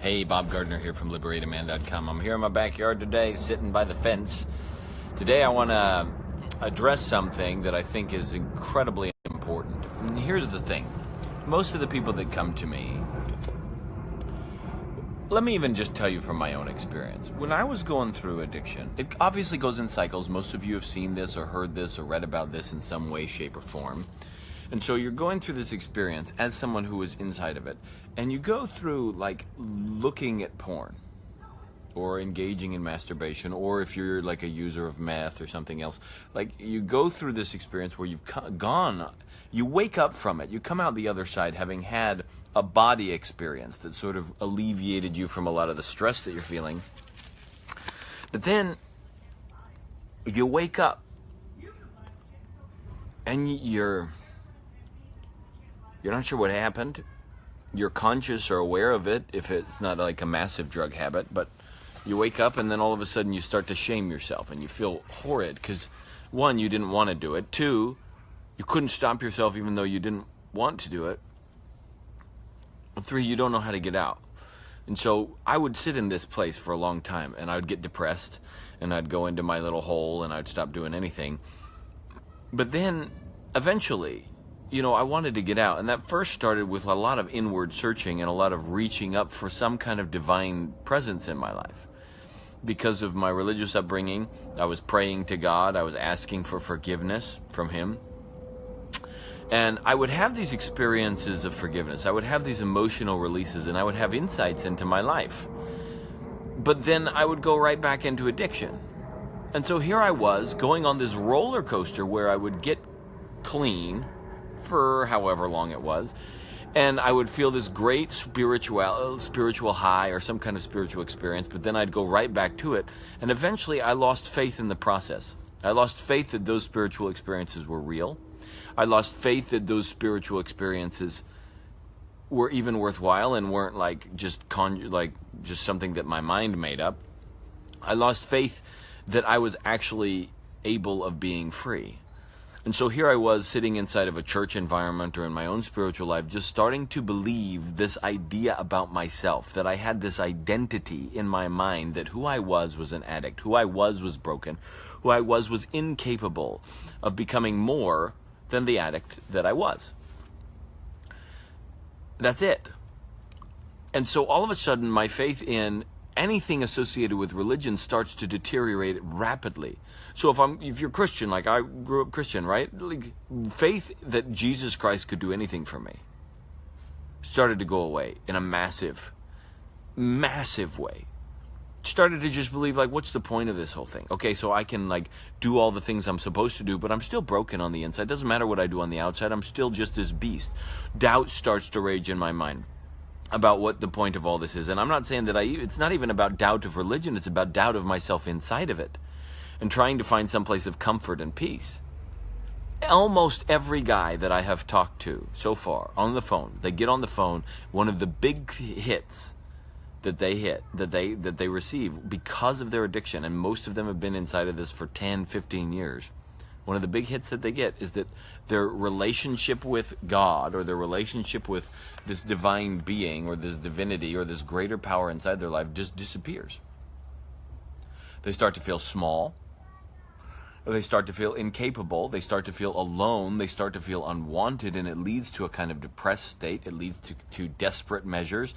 Hey, Bob Gardner here from LiberatedMan.com. I'm here in my backyard today, sitting by the fence. Today I want to address something that I think is incredibly important. And here's the thing. Most of the people that come to me, let me even just tell you from my own experience. When I was going through addiction, it obviously goes in cycles. Most of you have seen this or heard this or read about this in some way, shape, or form. And so you're going through this experience as someone who is inside of it. And you go through like looking at porn or engaging in masturbation, or if you're like a user of meth or something else, like you go through this experience where you've gone, you wake up from it, you come out the other side having had a body experience that sort of alleviated you from a lot of the stress that you're feeling. But then you wake up and you're not sure what happened. You're conscious or aware of it if it's not like a massive drug habit, but you wake up and then all of a sudden you start to shame yourself and you feel horrid because, one, you didn't want to do it. Two, you couldn't stop yourself even though you didn't want to do it. And three, you don't know how to get out. And so I would sit in this place for a long time and I would get depressed and I'd go into my little hole and I'd stop doing anything. But then eventually, I wanted to get out. And that first started with a lot of inward searching and a lot of reaching up for some kind of divine presence in my life. Because of my religious upbringing, I was praying to God. I was asking for forgiveness from Him. And I would have these experiences of forgiveness. I would have these emotional releases and I would have insights into my life. But then I would go right back into addiction. And so here I was going on this roller coaster where I would get clean for however long it was, and I would feel this great spiritual high or some kind of spiritual experience, but then I'd go right back to it, and eventually I lost faith in the process. I lost faith that those spiritual experiences were real. I lost faith that those spiritual experiences were even worthwhile and weren't like just something that my mind made up. I lost faith that I was actually able of being free. And so here I was sitting inside of a church environment or in my own spiritual life, just starting to believe this idea about myself, that I had this identity in my mind that who I was an addict, who I was broken, who I was incapable of becoming more than the addict that I was. That's it. And so all of a sudden my faith in anything associated with religion starts to deteriorate rapidly. So if you're Christian, like I grew up Christian, right? Like faith that Jesus Christ could do anything for me started to go away in a massive, massive way. Started to just believe, like, what's the point of this whole thing? Okay, so I can like do all the things I'm supposed to do, but I'm still broken on the inside. Doesn't matter what I do on the outside. I'm still just this beast. Doubt starts to rage in my mind about what the point of all this is. And I'm not saying that it's not even about doubt of religion. It's about doubt of myself inside of it and trying to find some place of comfort and peace. Almost every guy that I have talked to so far on the phone, they get on the phone, one of the big hits that they receive because of their addiction, and most of them have been inside of this for 10, 15 years. One of the big hits that they get is that their relationship with God or their relationship with this divine being or this divinity or this greater power inside their life just disappears. They start to feel small. They start to feel incapable. They start to feel alone. They start to feel unwanted, and it leads to a kind of depressed state. It leads to desperate measures.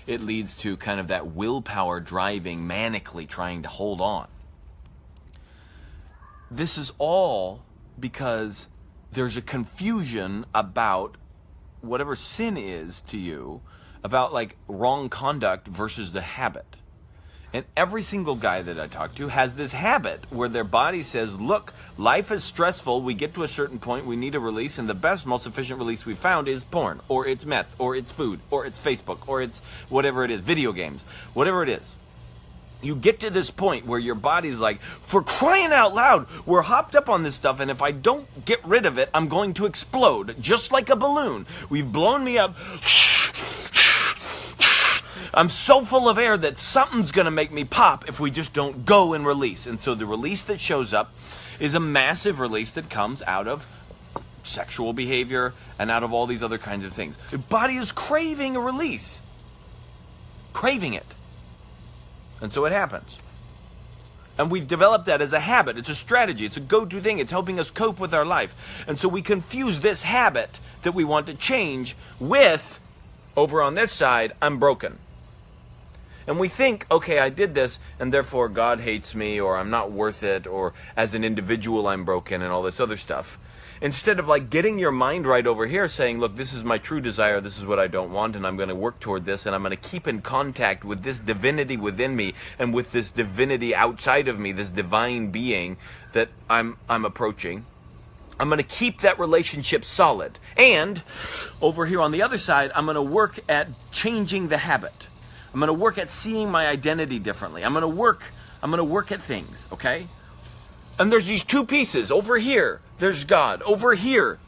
It leads to kind of that willpower driving, manically trying to hold on. This is all because there's a confusion about whatever sin is to you, about like wrong conduct versus the habit. And every single guy that I talk to has this habit where their body says, look, life is stressful. We get to a certain point. We need a release. And the best, most efficient release we found is porn, or it's meth, or it's food, or it's Facebook, or it's whatever it is, video games, whatever it is. You get to this point where your body's like, for crying out loud, we're hopped up on this stuff, and if I don't get rid of it, I'm going to explode, just like a balloon. We've blown me up. I'm so full of air that something's going to make me pop if we just don't go and release. And so the release that shows up is a massive release that comes out of sexual behavior and out of all these other kinds of things. The body is craving a release. craving it. And so it happens. And we've developed that as a habit. It's a strategy. It's a go-to thing. It's helping us cope with our life. And so we confuse this habit that we want to change with, over on this side, I'm broken. And we think, okay, I did this, and therefore God hates me, or I'm not worth it, or as an individual I'm broken, and all this other stuff. Instead of like getting your mind right over here saying, look, this is my true desire, this is what I don't want, and I'm going to work toward this, and I'm going to keep in contact with this divinity within me, and with this divinity outside of me, this divine being that I'm approaching. I'm going to keep that relationship solid. And over here on the other side, I'm going to work at changing the habit. I'm going to work at seeing my identity differently. I'm going to work at things, okay? And there's these two pieces. Over here, there's God. Over here,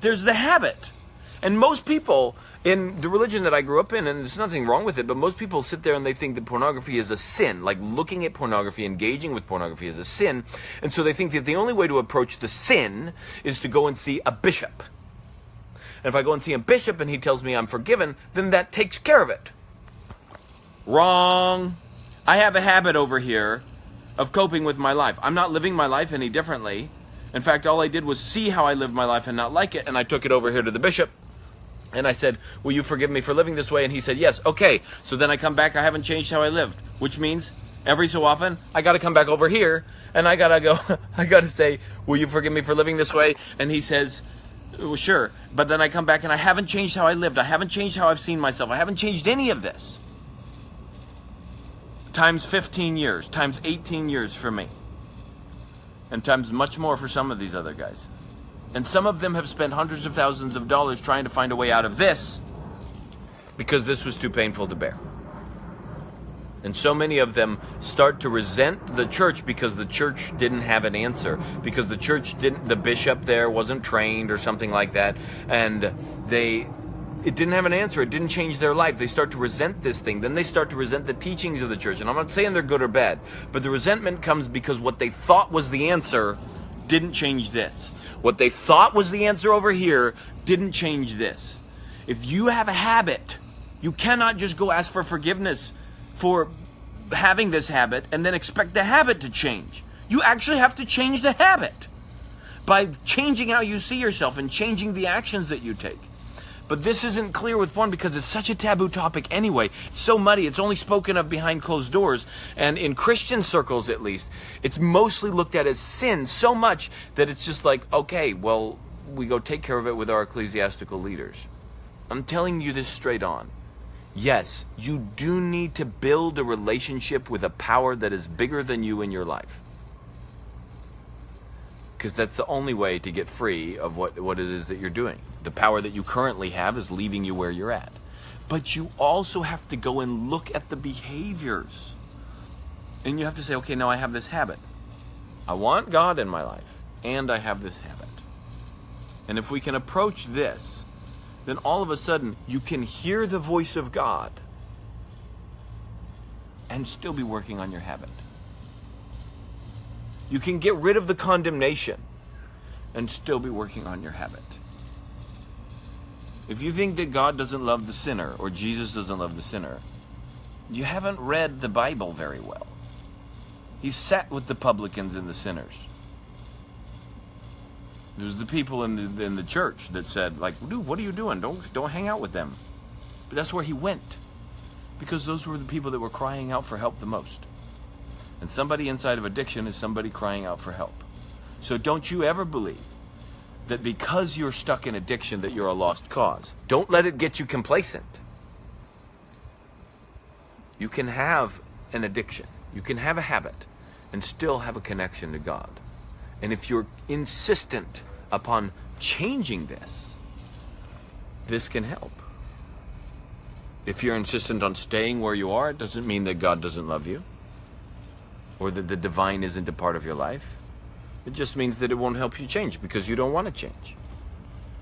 there's the habit. And most people in the religion that I grew up in, and there's nothing wrong with it, but most people sit there and they think that pornography is a sin. Like looking at pornography, engaging with pornography is a sin. And so they think that the only way to approach the sin is to go and see a bishop. And if I go and see a bishop and he tells me I'm forgiven, then that takes care of it. Wrong. I have a habit over here of coping with my life. I'm not living my life any differently. In fact, all I did was see how I lived my life and not like it, and I took it over here to the bishop, and I said, will you forgive me for living this way? And he said, yes. Okay, so then I come back, I haven't changed how I lived, which means every so often, I got to come back over here, and I got to go, I got to say, will you forgive me for living this way? And he says, well, sure. But then I come back, and I haven't changed how I lived. I haven't changed how I've seen myself. I haven't changed any of this. Times 15 years, times 18 years for me. And times much more for some of these other guys. And some of them have spent hundreds of thousands of dollars trying to find a way out of this because this was too painful to bear. And so many of them start to resent the church because the church didn't have an answer, because the bishop there wasn't trained or something like that, and it didn't have an answer. It didn't change their life. They start to resent this thing. Then they start to resent the teachings of the church. And I'm not saying they're good or bad, but the resentment comes because what they thought was the answer didn't change this. What they thought was the answer over here didn't change this. If you have a habit, you cannot just go ask for forgiveness for having this habit and then expect the habit to change. You actually have to change the habit by changing how you see yourself and changing the actions that you take. But this isn't clear with porn because it's such a taboo topic anyway. It's so muddy. It's only spoken of behind closed doors. And in Christian circles, at least, it's mostly looked at as sin so much that it's just like, okay, well, we go take care of it with our ecclesiastical leaders. I'm telling you this straight on. Yes, you do need to build a relationship with a power that is bigger than you in your life. Because that's the only way to get free of what it is that you're doing. The power that you currently have is leaving you where you're at. But you also have to go and look at the behaviors. And you have to say, okay, now I have this habit. I want God in my life, and I have this habit. And if we can approach this, then all of a sudden you can hear the voice of God and still be working on your habit. You can get rid of the condemnation and still be working on your habit. If you think that God doesn't love the sinner or Jesus doesn't love the sinner, you haven't read the Bible very well. He sat with the publicans and the sinners. There's the people in the church that said, like, dude, what are you doing? Don't hang out with them. But that's where he went, because those were the people that were crying out for help the most. And somebody inside of addiction is somebody crying out for help. So don't you ever believe that because you're stuck in addiction that you're a lost cause. Don't let it get you complacent. You can have an addiction. You can have a habit and still have a connection to God. And if you're insistent upon changing this can help. If you're insistent on staying where you are, it doesn't mean that God doesn't love you, or that the divine isn't a part of your life. It just means that it won't help you change because you don't want to change.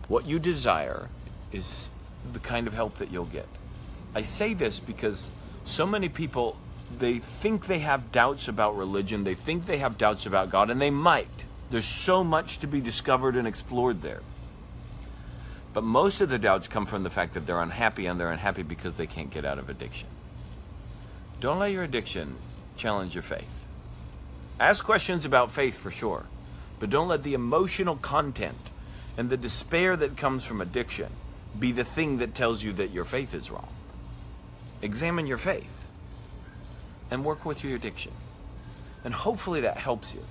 What you desire is the kind of help that you'll get. I say this because so many people, they think they have doubts about religion, they think they have doubts about God, and they might. There's so much to be discovered and explored there. But most of the doubts come from the fact that they're unhappy, and they're unhappy because they can't get out of addiction. Don't let your addiction challenge your faith. Ask questions about faith for sure, but don't let the emotional content and the despair that comes from addiction be the thing that tells you that your faith is wrong. Examine your faith and work with your addiction. And hopefully that helps you.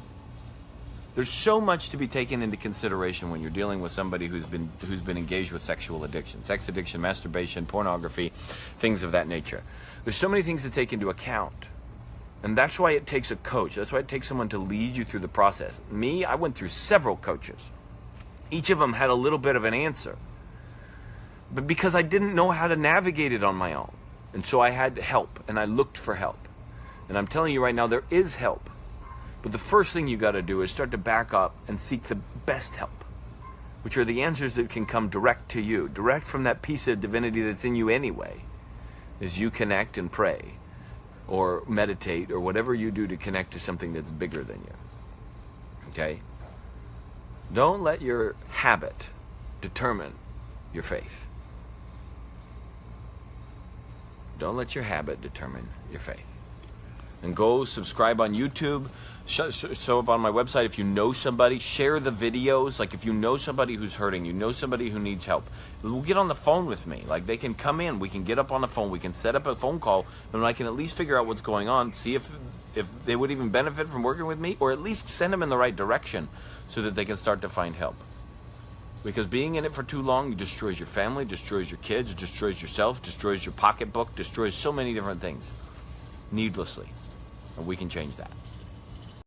There's so much to be taken into consideration when you're dealing with somebody who's been engaged with sexual addiction, sex addiction, masturbation, pornography, things of that nature. There's so many things to take into account. And that's why it takes a coach. That's why it takes someone to lead you through the process. Me, I went through several coaches. Each of them had a little bit of an answer. But because I didn't know how to navigate it on my own. And so I had help, and I looked for help. And I'm telling you right now, there is help. But the first thing you got to do is start to back up and seek the best help, which are the answers that can come direct to you, direct from that piece of divinity that's in you anyway, as you connect and pray or meditate or whatever you do to connect to something that's bigger than you. Okay? Don't let your habit determine your faith. Don't let your habit determine your faith. And go subscribe on YouTube, show up on my website. If you know somebody, share the videos. Like if you know somebody who's hurting, you know somebody who needs help, get on the phone with me. Like they can come in, we can get up on the phone, we can set up a phone call, and I can at least figure out what's going on, see if they would even benefit from working with me, or at least send them in the right direction so that they can start to find help. Because being in it for too long destroys your family, destroys your kids, destroys yourself, destroys your pocketbook, destroys so many different things needlessly. And we can change that.